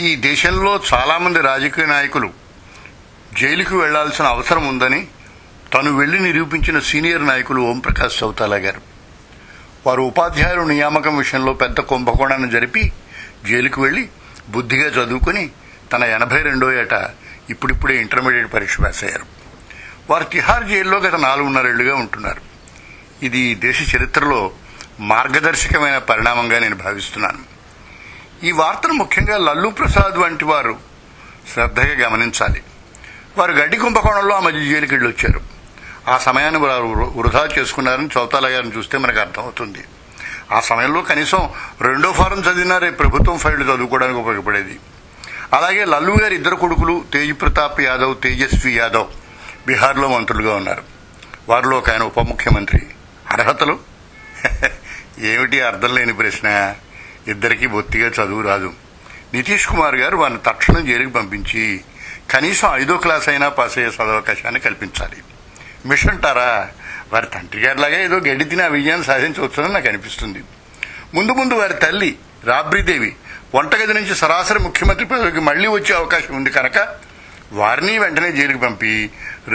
ఈ దేశంలో చాలామంది రాజకీయ నాయకులు జైలుకు వెళ్లాల్సిన అవసరం ఉందని తను వెళ్లి నిరూపించిన సీనియర్ నాయకులు ఓంప్రకాష్ చౌతాలా గారు. వారు ఉపాధ్యాయుల నియామకం విషయంలో పెద్ద కుంభకోణాన్ని జరిపి జైలుకు వెళ్లి బుద్ధిగా చదువుకుని తన 82వ ఏట ఇప్పుడిప్పుడే ఇంటర్మీడియట్ పరీక్ష పాస్ అయ్యారు. వారు తిహార్ జైల్లో గత 4.5 ఏళ్లుగా ఉంటున్నారు. ఇది దేశ చరిత్రలో మార్గదర్శకమైన పరిణామంగా నేను భావిస్తున్నాను. ఈ వార్తను ముఖ్యంగా లల్లూ ప్రసాద్ వంటి వారు శ్రద్ధగా గమనించాలి. వారు గడ్డి కుంభకోణంలో ఆ మధ్య జైలుకి వెళ్ళి వచ్చారు. ఆ సమయాన్ని వారు వృధా చేసుకున్నారని చౌతాలా గారిని చూస్తే మనకు అర్థమవుతుంది. ఆ సమయంలో కనీసం 2వ ఫారం చదివినారే ప్రభుత్వం ఫైళ్లు చదువుకోవడానికి ఉపయోగపడేది. అలాగే లల్లూ గారి 2 కొడుకులు తేజ్ ప్రతాప్ యాదవ్, తేజస్వి యాదవ్ బీహార్లో మంత్రులుగా ఉన్నారు. వారిలో ఒక ఆయన ఉప ముఖ్యమంత్రి. అర్హతలు ఏమిటి అర్థం లేని ప్రశ్న. ఇద్దరికీ బొత్తిగా చదువు రాదు. నితీష్ కుమార్ గారు వారిని తక్షణం జైలుకి పంపించి కనీసం 5వ క్లాస్ అయినా పాస్ అయ్యే సదవకాశాన్ని కల్పించాలి. మిషంటారా, వారి తండ్రి గారిలాగా ఏదో గడ్డి తిని ఆ విజయాన్ని సాధించవచ్చునని నాకు అనిపిస్తుంది. ముందు ముందు వారి తల్లి రాబ్రీదేవి వంటగది నుంచి సరాసరి ముఖ్యమంత్రి పదవికి మళ్లీ వచ్చే అవకాశం ఉంది కనుక వారిని వెంటనే జైలుకి పంపి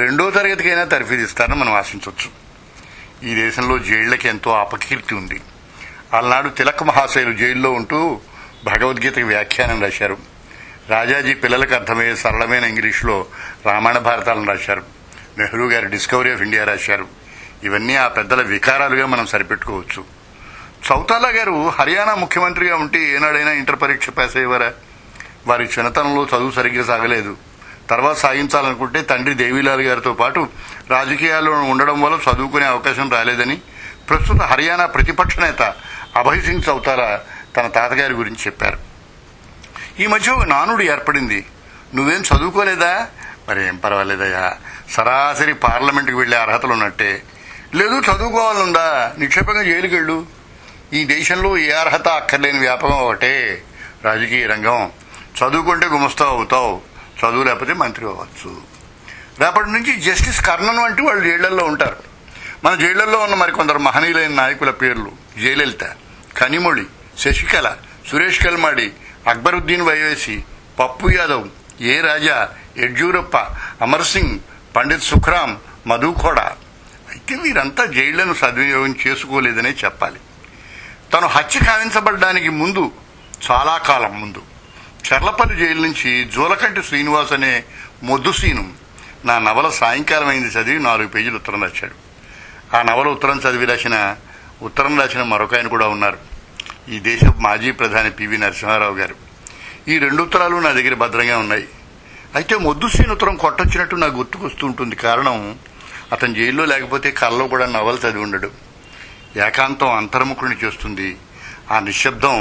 2వ తరగతికైనా తర్ఫీదిస్తారని మనం ఆశించవచ్చు. ఈ దేశంలో జైళ్లకి ఎంతో అపకీర్తి ఉంది. ఆనాడు తిలక్ మహాశయులు జైల్లో ఉంటూ భగవద్గీతకు వ్యాఖ్యానం రాశారు. రాజాజీ పిల్లలకు అర్థమయ్యే సరళమైన ఇంగ్లీష్లో రామాయణ భారతాలను రాశారు. నెహ్రూ గారు డిస్కవరీ ఆఫ్ ఇండియా రాశారు. ఇవన్నీ ఆ పెద్దల వికారాలుగా మనం సరిపెట్టుకోవచ్చు. చౌతాలా గారు హర్యానా ముఖ్యమంత్రిగా ఉంటే ఏనాడైనా ఇంటర్ పరీక్ష పాస్ అయ్యేవారా? వారి చిన్నతనంలో చదువు సరిగ్గా సాగలేదు. తర్వాత సాగించాలనుకుంటే తండ్రి దేవీలాల్ గారితో పాటు రాజకీయాల్లో ఉండడం వల్ల చదువుకునే అవకాశం రాలేదని ప్రస్తుత హర్యానా ప్రతిపక్ష నేత అభయ్ సింగ్ చౌతాలా తన తాతగారి గురించి చెప్పారు. ఈ మధ్య ఒక నానుడు ఏర్పడింది. నువ్వేం చదువుకోలేదా? మరేం పర్వాలేదయ్యా, సరాసరి పార్లమెంటుకు వెళ్లే అర్హతలు ఉన్నట్టే. లేదు చదువుకోవాలనుందా, నిక్షేపంగా జైలుకి వెళ్ళు. ఈ దేశంలో ఏ అర్హత అక్కర్లేని వ్యాపకం ఒకటే రాజకీయ రంగం. చదువుకుంటే గుమస్తా అవుతావు, చదువు లేకపోతే మంత్రి అవ్వచ్చు. రేపటి నుంచి జస్టిస్ కర్ణన్ వంటి వాళ్ళు జైళ్లలో ఉంటారు. మన జైళ్లలో ఉన్న మరికొందరు మహనీయులైన నాయకుల పేర్లు: జయలలిత, కనిమొళి, శశికళ, సురేష్ కల్మాడి, అక్బరుద్దీన్ వైవేసి, పప్పు యాదవ్, ఏ రాజా, యడ్యూరప్ప, అమర్ సింగ్, పండిత్ సుఖరాం, మధుఖోడా. అయితే వీరంతా జైళ్లను సద్వినియోగం చేసుకోలేదనే చెప్పాలి. తను హత్య కావించబడ్డానికి ముందు, చాలా కాలం ముందు, చర్లపల్లి జైలు నుంచి జూలకంటి శ్రీనివాస్ అనే మొద్దుసీను నా నవల సాయంకాలం అయింది చదివి 4 పేజీలు ఉత్తరం రాశాడు. ఆ నవల ఉత్తరం రాసిన మరొక ఆయన కూడా ఉన్నారు. ఈ దేశ మాజీ ప్రధాని పివి నరసింహారావు గారు. ఈ 2 ఉత్తరాలు నా దగ్గర భద్రంగా ఉన్నాయి. అయితే మొద్దుసీన్ ఉత్తరం కొట్టొచ్చినట్టు నాకు గుర్తుకొస్తూ ఉంటుంది. కారణం, అతను జైల్లో లేకపోతే కళ్ళలో కూడా నవల చదివి ఉండడు. ఏకాంతం అంతర్ముఖుడిని చేస్తుంది. ఆ నిశ్శబ్దం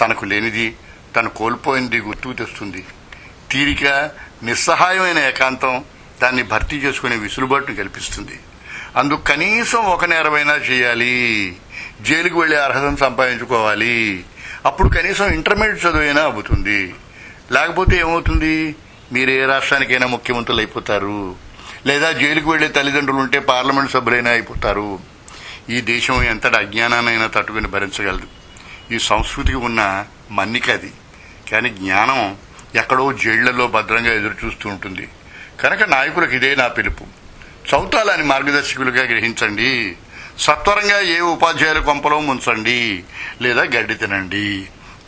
తనకు లేనిది, తను కోల్పోయింది గుర్తుకు తెస్తుంది. తీరిక, నిస్సహాయమైన ఏకాంతం దాన్ని భర్తీ చేసుకునే విసులుబాటును కల్పిస్తుంది. అందుకు కనీసం ఒక నేరమైనా చేయాలి, జైలుకు వెళ్లే అర్హతను సంపాదించుకోవాలి. అప్పుడు కనీసం ఇంటర్మీడియట్ చదువైనా అవుతుంది. లేకపోతే ఏమవుతుంది? మీరు ఏ రాష్ట్రానికైనా ముఖ్యమంత్రులు అయిపోతారు, లేదా జైలుకు వెళ్లే తల్లిదండ్రులు ఉంటే పార్లమెంట్ సభ్యులైనా అయిపోతారు. ఈ దేశం ఎంతటి అజ్ఞానాన్నైనా తట్టుకుని భరించగలదు. ఈ సంస్కృతికి ఉన్న మన్నిక అది. కానీ జ్ఞానం ఎక్కడో జైళ్లలో భద్రంగా ఎదురు చూస్తూ ఉంటుంది. కనుక నాయకులకు ఇదే నా పిలుపు: చౌతాలాని మార్గదర్శకులుగా గ్రహించండి. సత్వరంగా ఏ ఉపాధ్యాయుల కొంపలో ముంచండి, లేదా గడ్డి తినండి.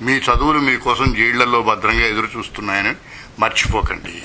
మీ చదువులు మీకోసం జైళ్లలో భద్రంగా ఎదురు చూస్తున్నాయని మర్చిపోకండి.